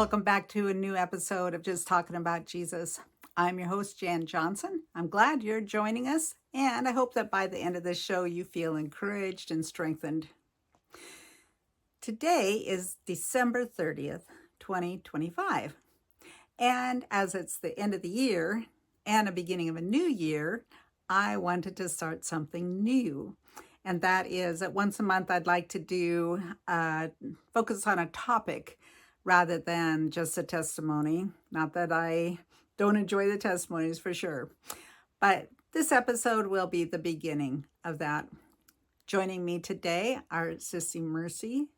Welcome back to a new episode of Just Talking About Jesus. I'm your host, Jan Johnson. I'm glad you're joining us, and I hope that by the end of this show, you feel encouraged and strengthened. Today is December 30th, 2025. And as it's the end of the year and a beginning of a new year, I wanted to start something new. And that is that once a month, I'd like to do focus on a topic rather than just a testimony. Not that I don't enjoy the testimonies for sure, but this episode will be the beginning of that. Joining me today are Sissy Mercy,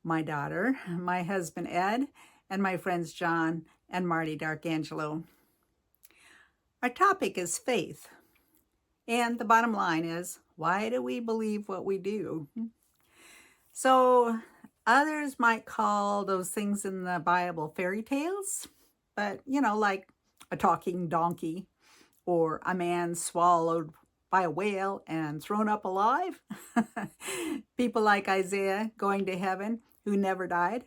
my daughter, my husband Ed, and my friends John and Marty D'Arcangelo. Our topic is faith. And the bottom line is, why do we believe what we do? So others might call those things in the Bible fairy tales, but like a talking donkey or a man swallowed by a whale and thrown up alive. People like Isaiah going to heaven who never died.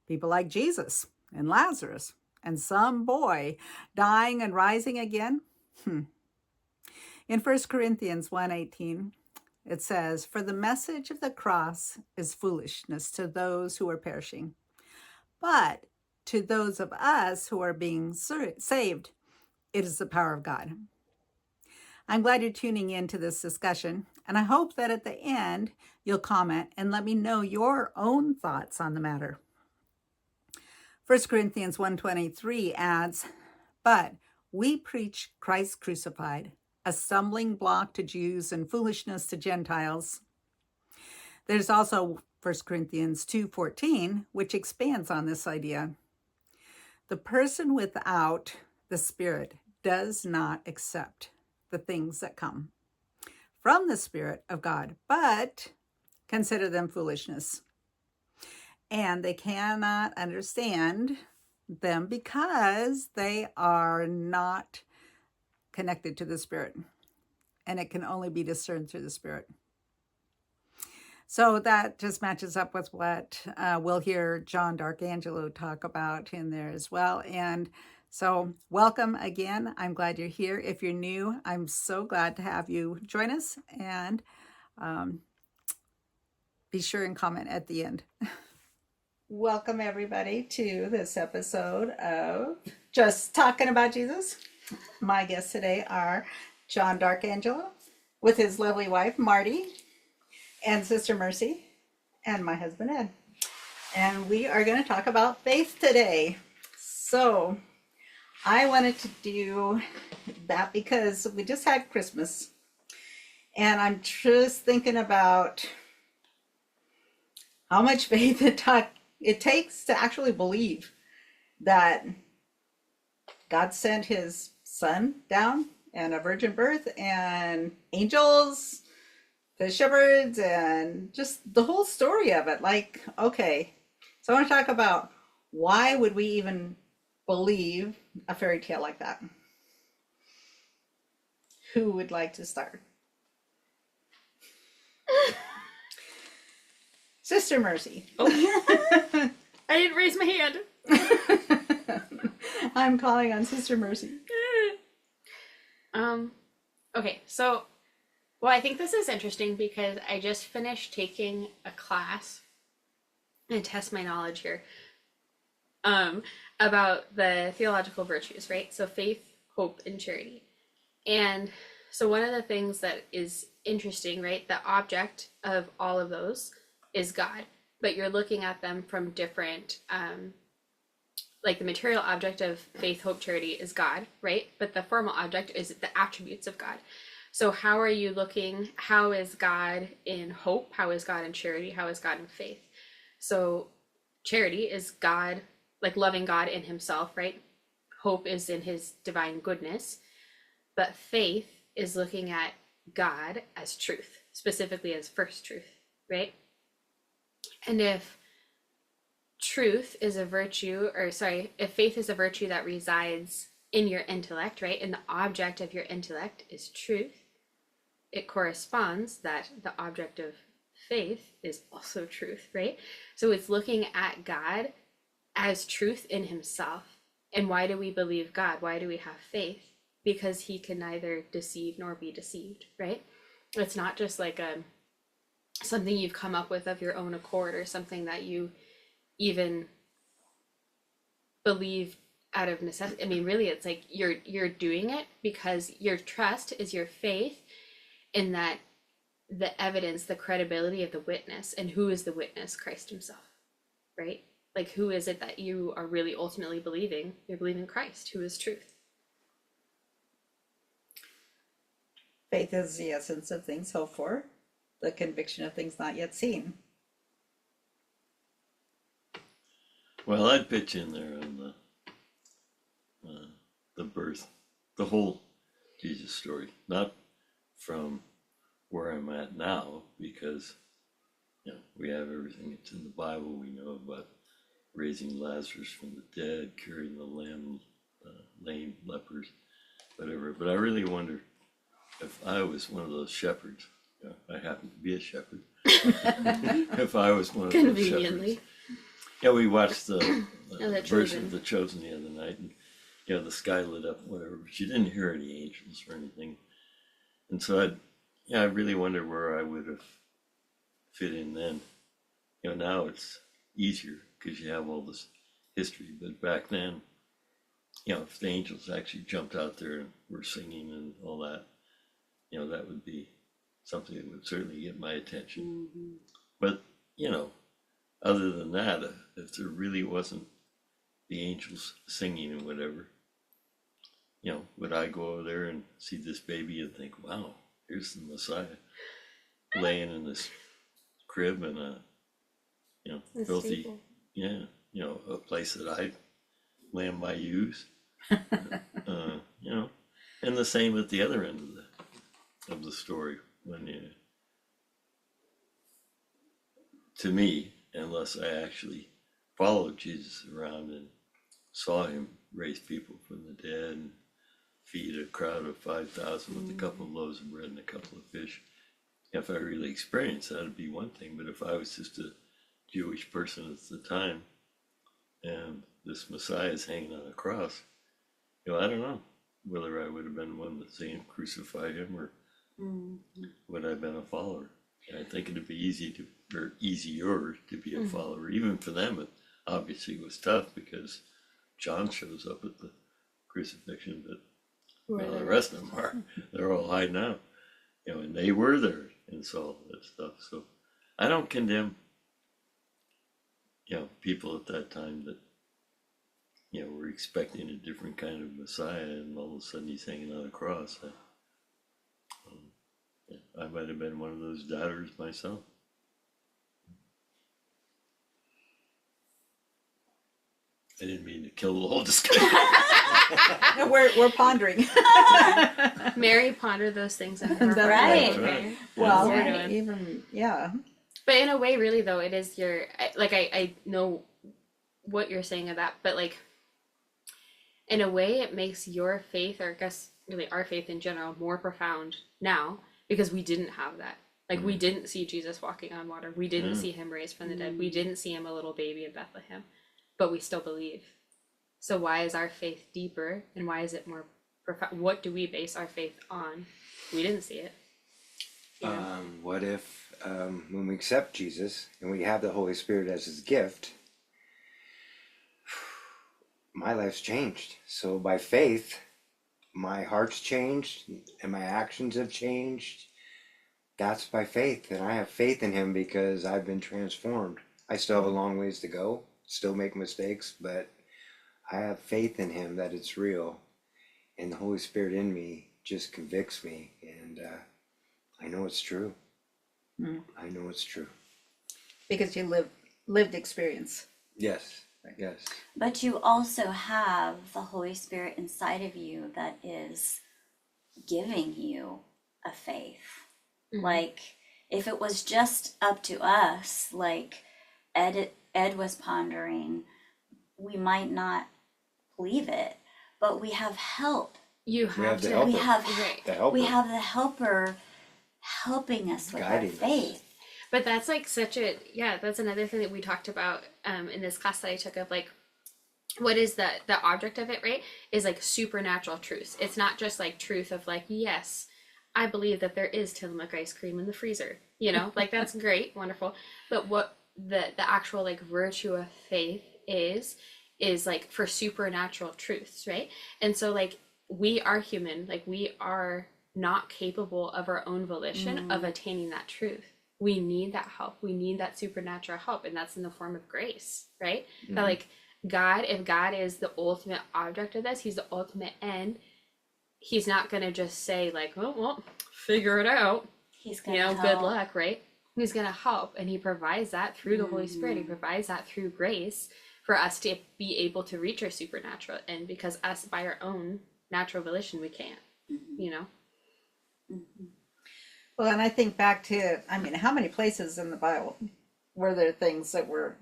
People like Jesus and Lazarus and some boy dying and rising again. In 1 Corinthians 1:18, it says, "For the message of the cross is foolishness to those who are perishing. But to those of us who are being saved, it is the power of God." I'm glad you're tuning in to this discussion, and I hope that at the end, you'll comment and let me know your own thoughts on the matter. 1 Corinthians 1:23 adds, "But we preach Christ crucified, a stumbling block to Jews and foolishness to Gentiles." There's also 1 Corinthians 2:14, which expands on this idea. "The person without the Spirit does not accept the things that come from the Spirit of God, but consider them foolishness. And they cannot understand them because they are not connected to the Spirit, and it can only be discerned through the Spirit." So that just matches up with what we'll hear John D'Arcangelo talk about in there as well. And so welcome again. I'm glad you're here. If you're new, I'm so glad to have you join us, and be sure and comment at the end. Welcome everybody to this episode of Just Talking About Jesus. My guests today are John D'Arcangelo with his lovely wife, Marty, and Sister Mercy, and my husband, Ed. And we are going to talk about faith today. So I wanted to do that because we just had Christmas, and I'm just thinking about how much faith it takes to actually believe that God sent his son down, and a virgin birth, and angels, the shepherds, and just the whole story of it. Like, okay, so I want to talk about why would we even believe a fairy tale like that? Who would like to start? Sister Mercy. Oh. I didn't raise my hand. I'm calling on Sister Mercy. Okay, so, well, I think this is interesting because I just finished taking a class and test my knowledge here about the theological virtues, right? So faith, hope, and charity. And so one of the things that is interesting, right? The object of all of those is God, but you're looking at them from different, like the material object of faith, hope, charity is God, right? But the formal object is the attributes of God. So how are you looking? How is God in hope? How is God in charity? How is God in faith? So charity is God, like loving God in himself, right? Hope is in his divine goodness. But faith is looking at God as truth, specifically as first truth, right? And if truth is a virtue, or sorry, if faith is a virtue that resides in your intellect, right, and the object of your intellect is truth, it corresponds that the object of faith is also truth, right? So it's looking at God as truth in himself. And why do we believe God? Why do we have faith? Because he can neither deceive nor be deceived, right? It's not just like a something you've come up with of your own accord, or something that you even believe out of necessity. I mean, really, it's like you're doing it because your trust is your faith in that the evidence, the credibility of the witness. And who is the witness? Christ himself, right? Like, who is it that you are really ultimately believing? You're believing Christ, who is truth. Faith is the essence of things hoped for, the conviction of things not yet seen. Well, I'd pitch in there on the birth, the whole Jesus story, not from where I'm at now, because we have everything that's in the Bible. We know about raising Lazarus from the dead, curing the lame, lepers, whatever. But I really wonder if I was one of those shepherds. I happen to be a shepherd. If I was one of those shepherds. Conveniently. Yeah, we watched the The version Chosen. of The Chosen the other night, and the sky lit up, whatever. But you didn't hear any angels or anything, and so I really wonder where I would have fit in then. Now it's easier because you have all this history, but back then, if the angels actually jumped out there and were singing and all that, that would be something that would certainly get my attention. But other than that, if there really wasn't the angels singing and whatever, would I go over there and see this baby and think, wow, here's the Messiah laying in this crib in a, The filthy, stable. a place that I lamb my ewes, and the same at the other end of the story when to me, unless I actually followed Jesus around and saw him raise people from the dead and feed a crowd of 5,000 with a couple of loaves of bread and a couple of fish. If I really experienced that, it'd be one thing. But if I was just a Jewish person at the time and this Messiah is hanging on a cross, I don't know whether I would have been one to say and crucify him, or would I have been a follower. I think it'd be easier to be a follower. Even for them, it obviously was tough because John shows up at the crucifixion, but the rest of them they're all hiding out, and they were there and saw that stuff. So I don't condemn, people at that time that, were expecting a different kind of Messiah, and all of a sudden he's hanging on a cross. I might have been one of those doubters myself. I didn't mean to kill the whole discussion. No, we're pondering. Mary pondered those things in her That's heart. right. Right. Well, That's what we're doing. even, yeah. But in a way, really though, it is I know what you're saying of that, but like, in a way, it makes your faith, or I guess really our faith in general, more profound now, because we didn't have that. Like, we didn't see Jesus walking on water. We didn't see him raised from the dead. We didn't see him a little baby in Bethlehem, but we still believe. So why is our faith deeper, and why is it more profound? What do we base our faith on? We didn't see it. What if when we accept Jesus and we have the Holy Spirit as his gift, my life's changed. So by faith, my heart's changed and my actions have changed. That's by faith, and I have faith in him because I've been transformed. I still have a long ways to go, still make mistakes, but I have faith in him that it's real, and the Holy Spirit in me just convicts me, and I know it's true. I know it's true. Because you lived experience. Yes, yes. But you also have the Holy Spirit inside of you that is giving you a faith. Like, if it was just up to us, like Ed was pondering, we might not believe it, but we have help. You We have have the to. helper. We have Right. The helper. we have the helper helping us with Guiding our us. faith. But that's like such a, that's another thing that we talked about in this class that I took, of like, what is the object of it, right, is like supernatural truths. It's not just like truth of like, yes, I believe that there is Tillamook ice cream in the freezer, you know, like that's great, wonderful. But what the actual like virtue of faith is like for supernatural truths, right? And so like we are human, like we are not capable of our own volition of attaining that truth. We need that help. We need that supernatural help, and that's in the form of grace, right? That like God, if God is the ultimate object of this, he's the ultimate end, he's not going to just say like, oh, well, figure it out, He's you gonna know, help. good luck, right? He's going to help, and he provides that through the Holy Spirit. He provides that through grace for us to be able to reach our supernatural end, because us by our own natural volition we can't, you know. Well, and I think back to, I mean, how many places in the Bible were there things that were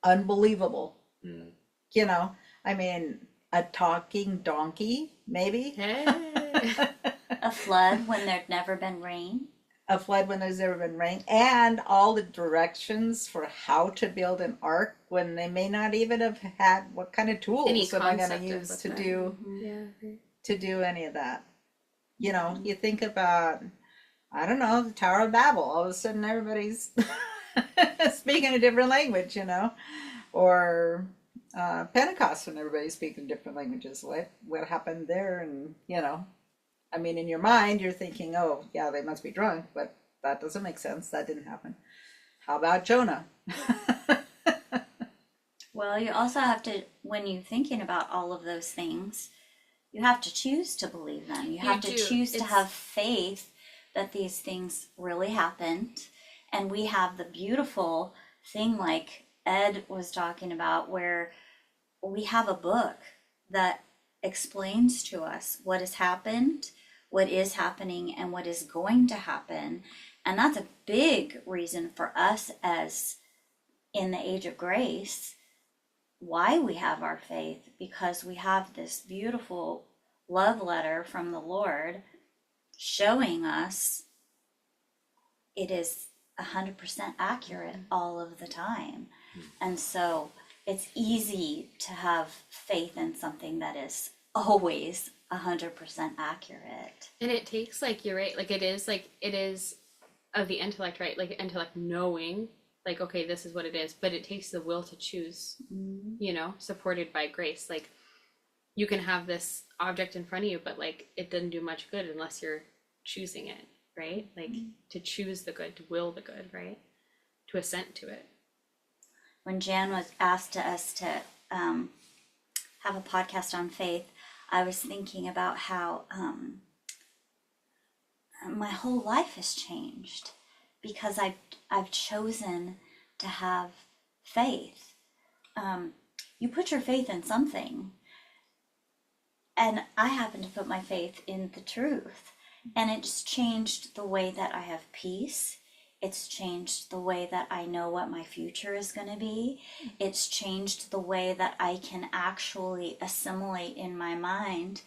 unbelievable? You know, I mean, a talking donkey, maybe. Hey. A flood when there'd never been rain. A flood when there's never been rain, and all the directions for how to build an ark when they may not even have had what kind of tools Any am I going to concept of use what to that- do Yeah. to do any of that. You know, you think about, I don't know, the Tower of Babel. All of a sudden, everybody's speaking a different language, you know, or Pentecost when everybody's speaking different languages. What happened there? And you know, I mean, in your mind, you're thinking, oh, yeah, they must be drunk, but that doesn't make sense. That didn't happen. How about Jonah? Well, you also have to, when you're thinking about all of those things, you have to choose to believe them. You have to do. choose to It's- have faith that these things really happened. And we have the beautiful thing, like Ed was talking about, where we have a book that explains to us what has happened, what is happening, and what is going to happen. And that's a big reason for us, as in the age of grace, why we have our faith, because we have this beautiful love letter from the Lord showing us it is 100% accurate all of the time. And so it's easy to have faith in something that is always 100% accurate. And it takes, like, you're right, like it is of the intellect, right? Like intellect knowing, like, okay, this is what it is, but it takes the will to choose, you know, supported by grace. Like you can have this object in front of you, but like it doesn't do much good unless you're choosing it, right? Like to choose the good, to will the good, right? To assent to it. When Jan was asked us to have a podcast on faith, I was thinking about how my whole life has changed because I've chosen to have faith. You put your faith in something, and I happen to put my faith in the truth, and it's changed the way that I have peace. It's changed the way that I know what my future is going to be. It's changed the way that I can actually assimilate in my mind,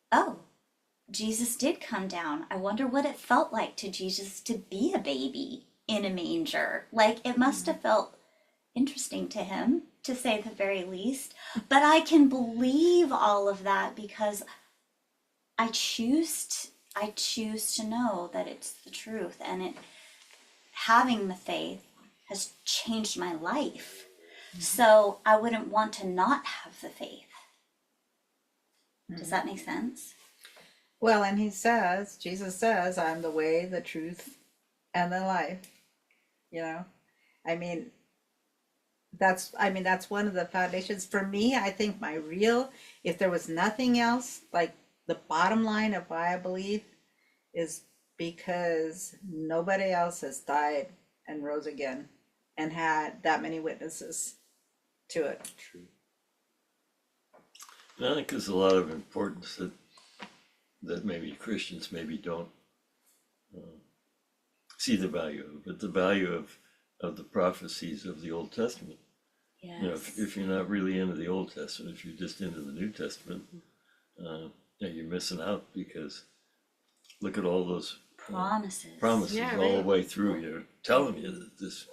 oh, Jesus did come down. I wonder what it felt like to Jesus to be a baby in a manger. Like, it must have felt interesting to him, to say the very least. But I can believe all of that because I choose to know that it's the truth, and having the faith has changed my life. So I wouldn't want to not have the faith. Does that make sense? Well, and Jesus says, I'm the way, the truth, and the life. You know, I mean, that's one of the foundations. For me, I think if there was nothing else, like the bottom line of why I believe is because nobody else has died and rose again and had that many witnesses to it. True. And I think there's a lot of importance that maybe Christians maybe don't see the value of, but the value of the prophecies of the Old Testament. Yes. You know, if you're not really into the Old Testament, if you're just into the New Testament, you're missing out, because look at all those Promises. promises Yeah, all the right. way through. You're telling you that this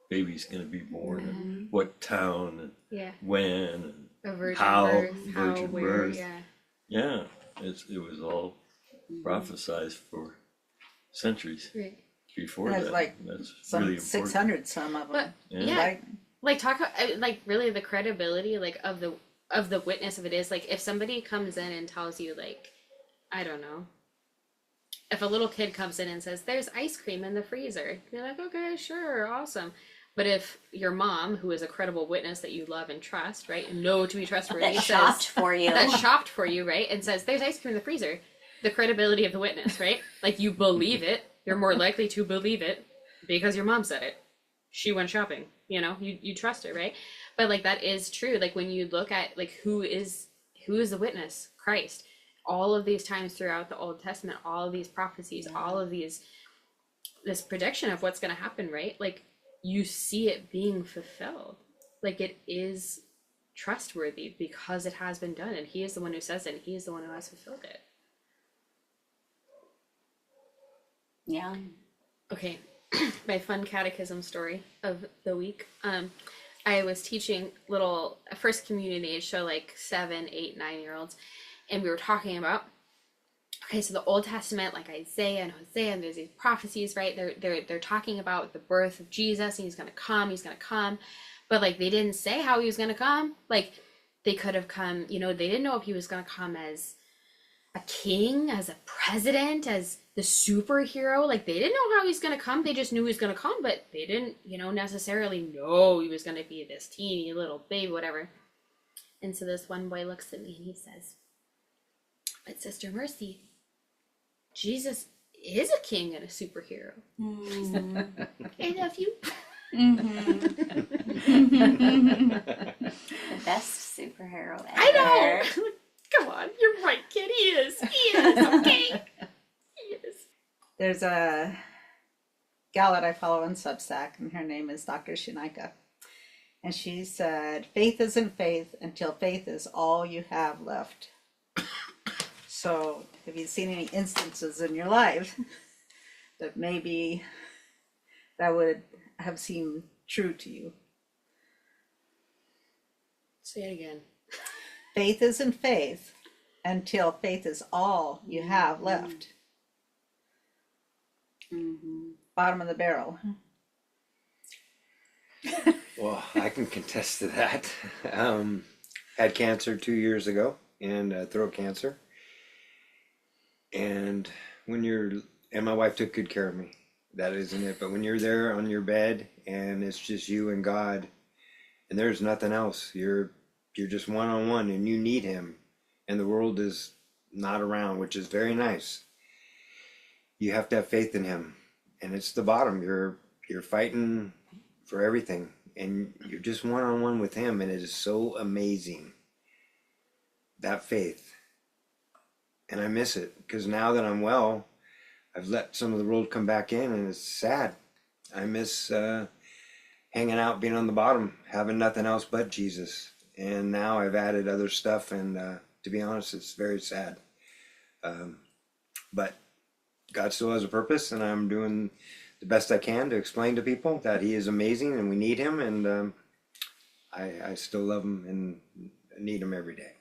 baby's gonna be born and what town and Yeah. when A virgin How birth, virgin how, where, birth. yeah. yeah, it was all prophesized for centuries Right. before There's that. like That's some really important. 600 some of But them. yeah, Right? like talk like really the credibility like of the witness of it is like if somebody comes in and tells you like I don't know, if a little kid comes in and says there's ice cream in the freezer, you're like okay, sure, awesome. But if your mom, who is a credible witness that you love and trust, right, and know to be trustworthy, That says shopped for you. that shopped for you, right, and says there's ice cream in the freezer, the credibility of the witness, right, like you believe it, you're more likely to believe it because your mom said it. She went shopping, you know, you trust her, right? But like that is true. Like when you look at like who is the witness? Christ. All of these times throughout the Old Testament, all of these prophecies, all of these this prediction of what's going to happen, right? Like you see it being fulfilled. Like it is trustworthy because it has been done, and he is the one who says it, and he is the one who has fulfilled it. Yeah. Okay, my fun catechism story of the week. I was teaching little first community age, so like 7, 8, 9-year-olds, and we were talking about okay, so the Old Testament, like Isaiah and Hosea, and there's these prophecies, right? They're talking about the birth of Jesus, and he's gonna come, but like they didn't say how he was gonna come. Like they could have come, you know, they didn't know if he was gonna come as a king, as a president, as the superhero. Like they didn't know how he's gonna come. They just knew he was gonna come, but they didn't, you know, necessarily know he was gonna be this teeny little baby, whatever. And so this one boy looks at me and he says, "But Sister Mercy, Jesus is a king and a superhero." I love you. The best superhero ever. I know. Come on, you're right, kid. He is. Okay. He is. There's a gal that I follow on Substack, and her name is Dr. Shinaika. And she said, faith isn't faith until faith is all you have left. So, have you seen any instances in your life that maybe that would have seemed true to you? Say it again. Faith isn't faith until faith is all you have left. Bottom of the barrel. Well, I can contest to that. Had cancer 2 years ago, and throat cancer. And and my wife took good care of me. That isn't it. But when you're there on your bed and it's just you and God, and there's nothing else, you're just one on one, and you need Him, and the world is not around, which is very nice. You have to have faith in Him, and it's the bottom. You're fighting for everything, and you're just one on one with Him, and it is so amazing, that faith. And I miss it because now that I'm well, I've let some of the world come back in, and it's sad. I miss hanging out, being on the bottom, having nothing else but Jesus. And now I've added other stuff, and to be honest, it's very sad. But God still has a purpose, and I'm doing the best I can to explain to people that He is amazing and we need Him, and I still love Him and need Him every day.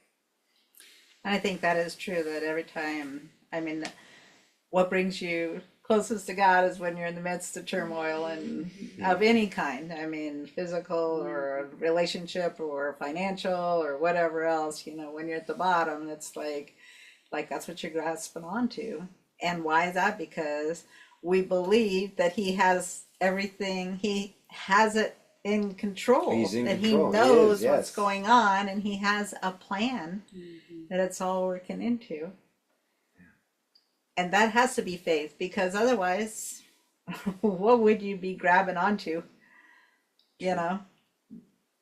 I think that is true, that every time, I mean, what brings you closest to God is when you're in the midst of turmoil and of any kind. I mean, physical or relationship or financial or whatever else, you know, when you're at the bottom, it's like that's what you're grasping onto. And why is that? Because we believe that He has everything, He has it in control. He's in that control. He knows He is, what's yes. going on, and He has a plan that it's all working into. And that has to be faith, because otherwise, what would you be grabbing onto? You know?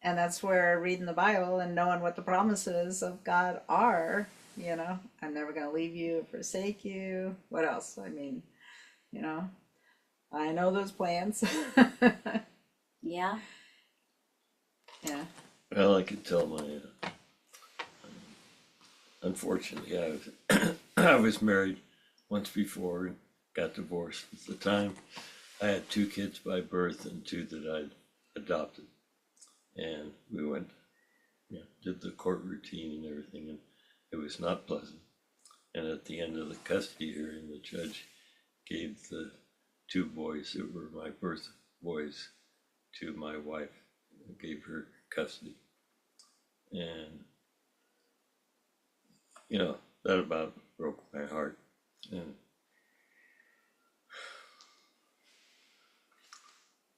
And that's where reading the Bible and knowing what the promises of God are, you know, I'm never going to leave you or forsake you. What else? I mean, you know, I know those plans. Yeah. Yeah. Well, I could tell my, unfortunately, I was married once before and got divorced. At the time, I had 2 kids by birth and 2 that I'd adopted. And we went, did the court routine and everything, and it was not pleasant. And at the end of the custody hearing, the judge gave the two boys that were my birth boys to my wife, gave her custody. And, that about broke my heart. And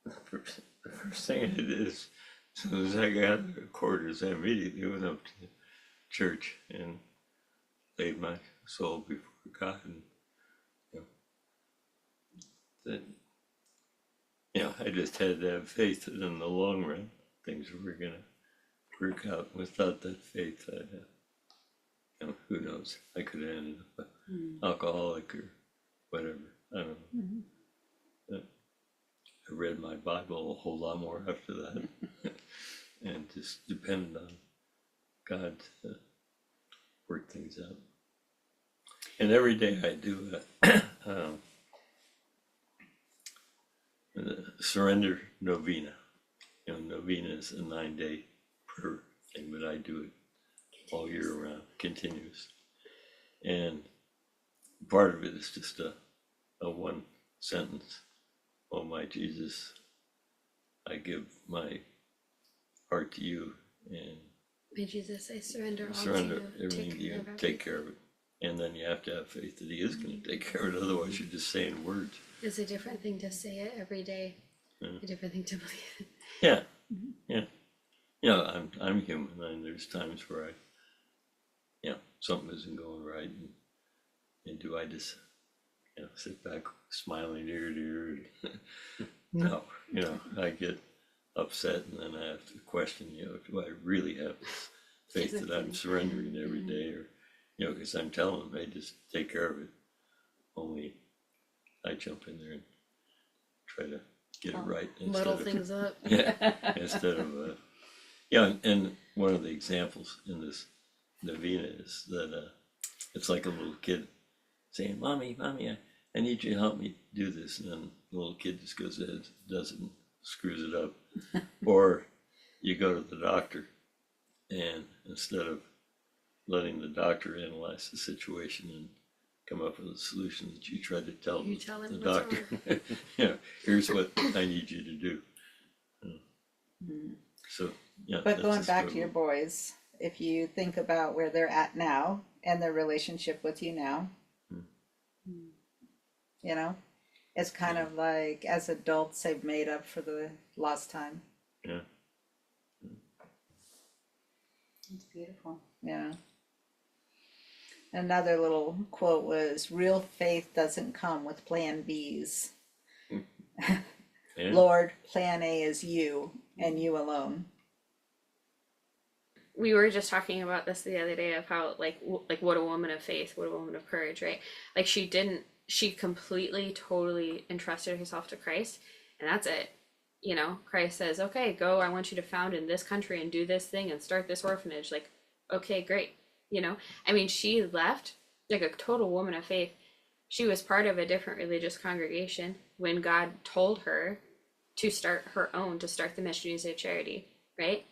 the first thing I did is, as soon as I got out of the quarters, I immediately went up to the church and laid my soul before God, and that I just had to have faith that in the long run things were gonna work out. Without that faith, I'd who knows? I could have ended up an alcoholic or whatever. I don't know. But I read my Bible a whole lot more after that, and just depended on God to work things out. And every day I do a surrender novena. Novena is a 9-day prayer thing, but I do it all year round, continuous. And part of it is just a one sentence. Oh my Jesus, I give my heart to you, and My Jesus, I surrender all surrender to you. everything to you. Take care of it. And then you have to have faith that he is going to take care of it. Otherwise, you're just saying words. It's a different thing to say it every day. A different thing to believe it. Yeah, yeah. I'm human, and there's times where something isn't going right, and do I just sit back smiling ear to ear? No, I get upset, and then I have to question, do I really have this faith that I'm surrendering every day, or because I'm telling them, hey, just take care of it. Only I jump in there and try to get it right Muddle things up. instead of and one of the examples in this novena is that it's like a little kid saying, mommy, I need you to help me do this, and then the little kid just goes ahead, does it, and screws it up. Or you go to the doctor, and instead of letting the doctor analyze the situation and come up with a solution, that you try to tell You the, tell him the what's doctor, here's what I need you to do. So But that's going a back to struggle. your boys, if you think about where they're at now and their relationship with you now, it's kind of like as adults they've made up for the lost time. Yeah. It's beautiful. Yeah. Another little quote was, real faith doesn't come with plan Bs. Yeah. Lord, plan A is you and you alone. We were just talking about this the other day of how like what a woman of faith, what a woman of courage, right? Like she completely totally entrusted herself to Christ, and that's it. Christ says, okay, go, I want you to found in this country and do this thing and start this orphanage. Like, okay, great. She left like a total woman of faith. She was part of a different religious congregation when God told her to start the Missionaries of Charity, right?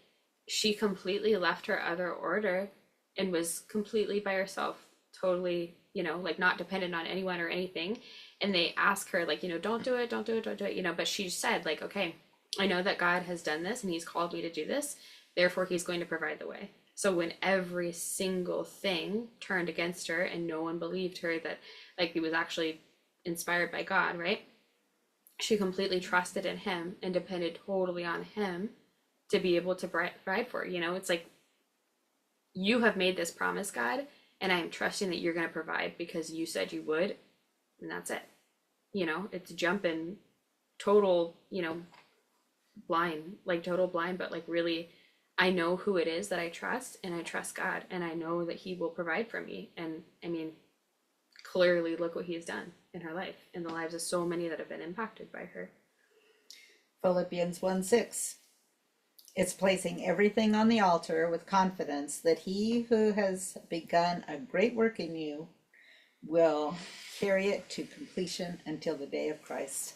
She completely left her other order and was completely by herself, totally, like not dependent on anyone or anything. And they asked her, like, don't do it, don't do it, but she said, like, okay, I know that God has done this and he's called me to do this, therefore he's going to provide the way. So when every single thing turned against her and no one believed her that like he was actually inspired by God, right? She completely trusted in him and depended totally on him to be able to provide for her. It's like, you have made this promise, God, and I am trusting that you're going to provide because you said you would, and that's it. It's jumping total, blind, like total blind, but like really, I know who it is that I trust, and I trust God, and I know that he will provide for me. And clearly look what he has done in her life, in the lives of so many that have been impacted by her. Philippians 1:6. It's placing everything on the altar with confidence that he who has begun a great work in you will carry it to completion until the day of Christ.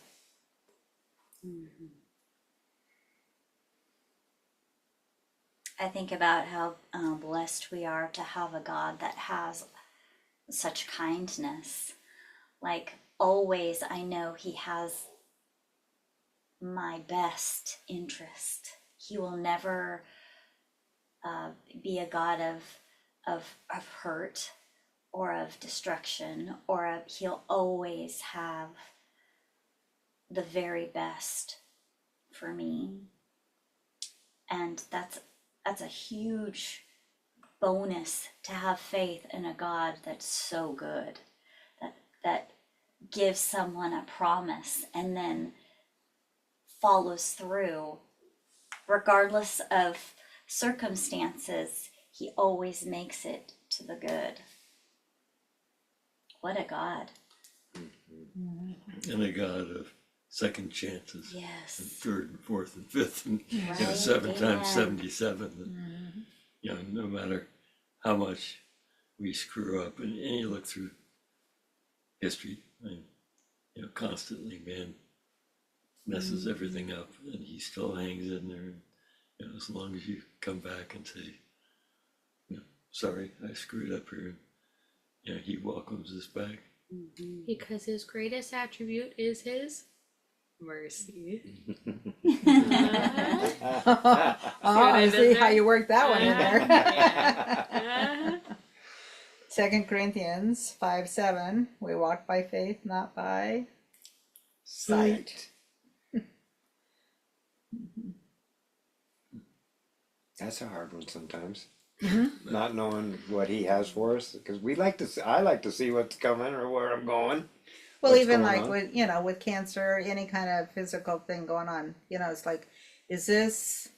I think about how blessed we are to have a God that has such kindness. Like, always, I know He has my best interest. He will never be a God of hurt or of destruction, He'll always have the very best for me. And that's a huge bonus, to have faith in a God that's so good, that gives someone a promise and then follows through regardless of circumstances. He always makes it to the good. What a God. And a God of second chances. And Yes. third and fourth and fifth and Right. 7 Amen. times 77. And, no matter how much we screw up, and you look through history, and constantly man messes everything up, and he still hangs in there. And, as long as you come back and say, sorry, I screwed up here, he welcomes us back. Because his greatest attribute is his mercy. I see how you worked that one in there. Uh-huh. 2 Corinthians 5:7. We walk by faith, not by sight. That's a hard one sometimes. Not knowing what He has for us, because I like to see what's coming or where I'm going. Well, What's even going like on? with, with cancer, any kind of physical thing going on, it's like, is this,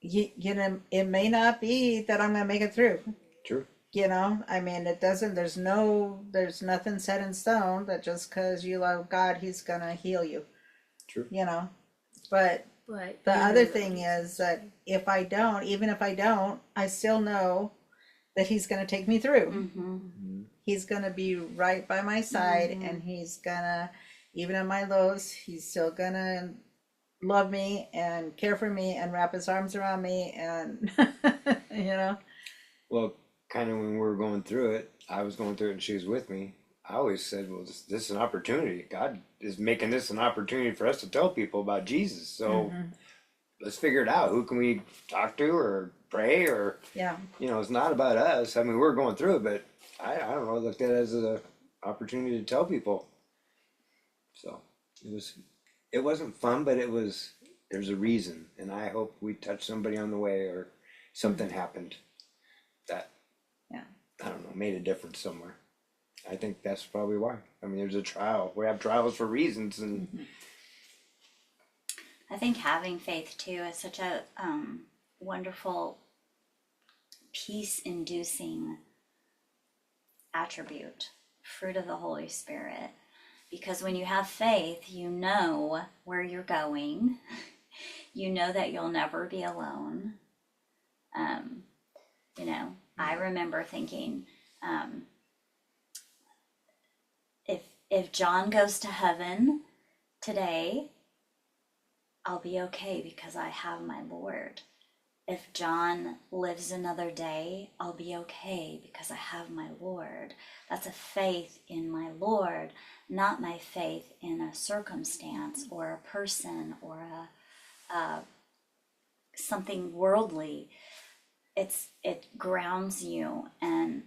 it may not be that I'm gonna make it through. True. I mean, there's nothing set in stone that just because you love God, He's gonna heal you. True. But But the you other know thing that. is that even if I don't, I still know that He's gonna take me through. Mm-hmm. He's gonna be right by my side, and He's gonna, even in my lows, He's still gonna love me and care for me and wrap His arms around me, and Well, kind of when we were going through it, I was going through it and she was with me. I always said, well, this is an opportunity. God is making this an opportunity for us to tell people about Jesus. So let's figure it out. Who can we talk to or pray or, yeah. it's not about us. I mean, we're going through it, but I don't know, I looked at it as an opportunity to tell people. So it wasn't fun, but there's a reason. And I hope we touched somebody on the way or something happened that, Yeah. I don't know, made a difference somewhere. I think that's probably why. I mean, there's a trial. We have trials for reasons, and I think having faith too is such a wonderful peace-inducing attribute, fruit of the Holy Spirit. Because when you have faith, you know where you're going. You know that you'll never be alone. I remember thinking, if John goes to heaven today, I'll be okay because I have my Lord. If John lives another day, I'll be okay because I have my Lord. That's a faith in my Lord, not my faith in a circumstance or a person or something worldly. It grounds you, and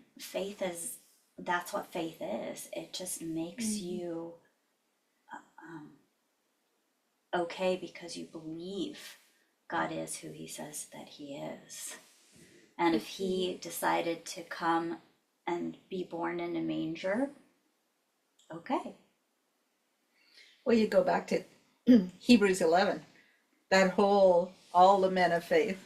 that's what faith is. It just makes you okay because you believe God is who He says that He is. And if He decided to come and be born in a manger, okay. Well, you go back to Hebrews 11, all the men of faith,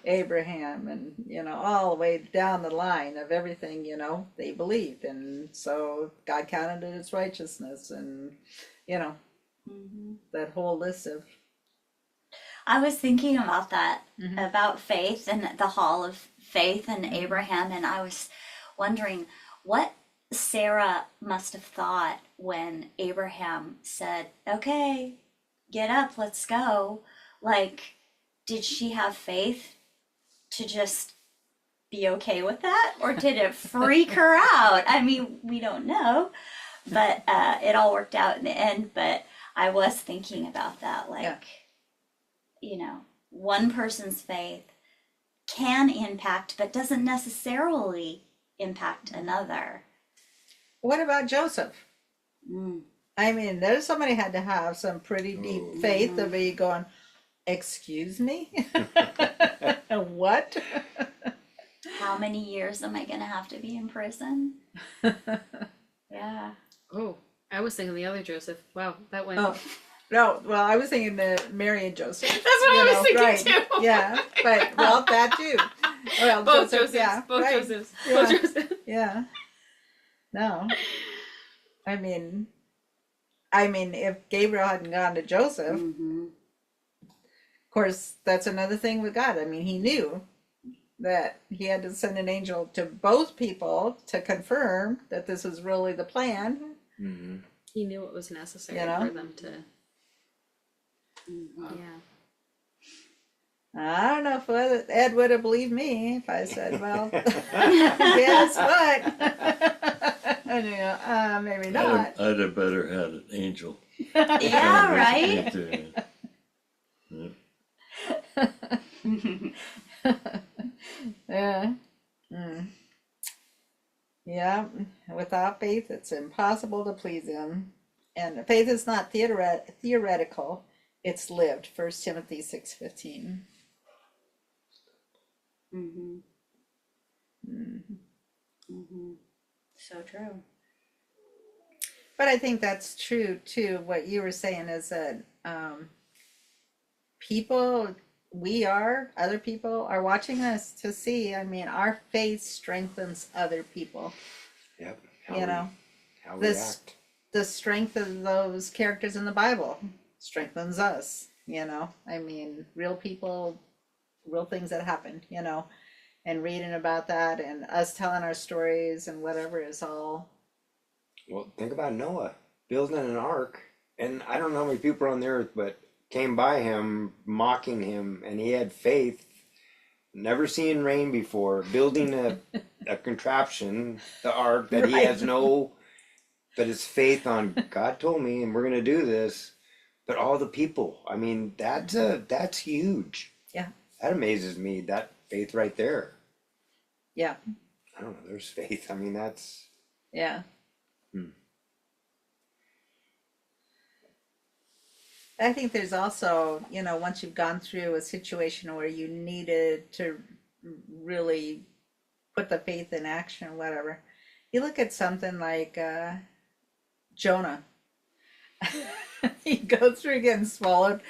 Abraham and, all the way down the line of everything, they believed. And so God counted it as righteousness, and, that whole list of. I was thinking about that, about faith and the hall of faith and Abraham, and I was wondering what Sarah must have thought when Abraham said, okay, get up, let's go. Like, did she have faith to just be okay with that, or did it freak her out? I mean, we don't know, but it all worked out in the end. But I was thinking about that, like, Yeah. you know, one person's faith can impact, but doesn't necessarily impact another. What about Joseph? Mm. I mean, there's somebody had to have some pretty deep faith to be going, excuse me? What? How many years am I gonna have to be in prison? Yeah. Oh, I was thinking the other Joseph. Wow, that went. Oh, no, well, I was thinking the Mary and Joseph. That's what I was thinking right. too. Yeah, but, well, that too. Well, Both Joseph, Josephs. yeah, Both right. Josephs. Yeah. Both Josephs. Yeah. No. I mean, if Gabriel hadn't gone to Joseph, Mm-hmm. of course, that's another thing with God. I mean, he knew that he had to send an angel to both people to confirm that this was really the plan. Mhm. He knew it was necessary You know? for them to. Mm-hmm. Yeah. I don't know if Ed would have believed me if I said, well, guess what? And, you know, maybe not. I'd have better had an angel. Yeah, right? Yeah. Mm. Yeah. Without faith, it's impossible to please him. And faith is not theoretical; it's lived. 1 Timothy 6:15. Mm-hmm. Mm-hmm. So true. But I think that's true too. What you were saying is that people, other people are watching us to see. I mean, our faith strengthens other people. Yep. You know, How we this- act. the strength of those characters in the Bible strengthens us. You know, I mean, real people, real things that happen. You know, and reading about that and us telling our stories and whatever is all. Well, think about Noah building an ark, and I don't know how many people on the earth, but came by him, mocking him, and he had faith, never seen rain before, building a contraption, the ark, that he Right. has no, but his faith on God told me, and we're gonna do this. But all the people, I mean, that's huge. Yeah. That amazes me. That faith right there. Yeah. I don't know. There's faith. I mean, that's. Yeah. Hmm. I think there's also, you know, once you've gone through a situation where you needed to really put the faith in action, whatever, you look at something like Jonah. He goes through getting swallowed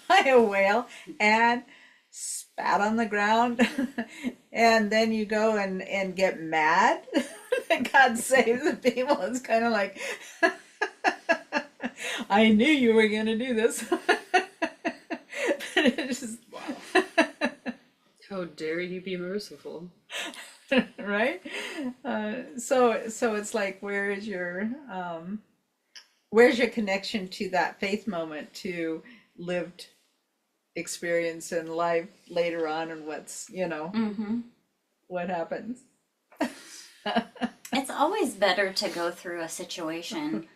by a whale and spat on the ground, and then you go and get mad that God saves the people. It's kind of like, I knew you were going to do this. But it's just, How dare you be merciful? right? So it's like, where's your connection to that faith moment, to lived experience in life later on, and what's, you know, Mm-hmm. what happens? It's always better to go through a situation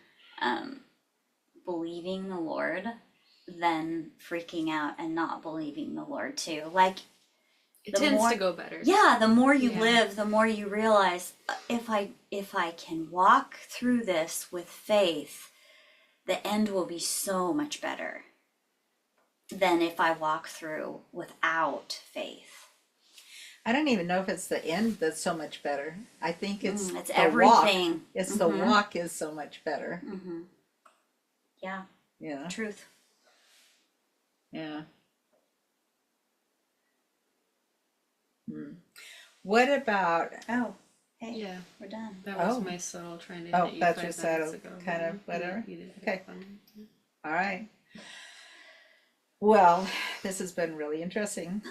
believing the Lord than freaking out and not believing the Lord too. Like, It The tends more- to go better. yeah, the more you Yeah. live, the more you realize, if I can walk through this with faith, the end will be so much better than if I walk through without faith. I don't even know if it's the end that's so much better. I think it's It's the everything. walk. It's the Mhm. walk is so much better. Mm-hmm. Yeah, You know? truth. Yeah. What about, Oh, hey, Yeah, we're done. that was Oh. my subtle trying to Oh, hit you that's 5 your minutes subtle ago. kind of Yeah, whatever? you did hit Okay. fun. all right. Well, this has been really interesting.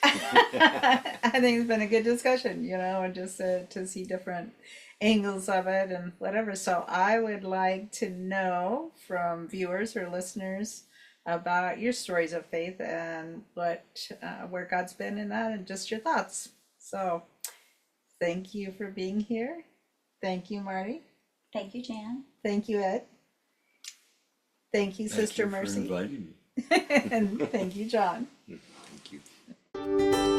I think it's been a good discussion, you know, and just to see different angles of it and whatever. So I would like to know from viewers or listeners, about your stories of faith and where God's been in that, and just your thoughts. So, thank you for being here. Thank you, Marty. Thank you, Jan. Thank you, Ed. Thank you, Thank Sister you for Mercy. inviting me. And thank you, John. Thank you.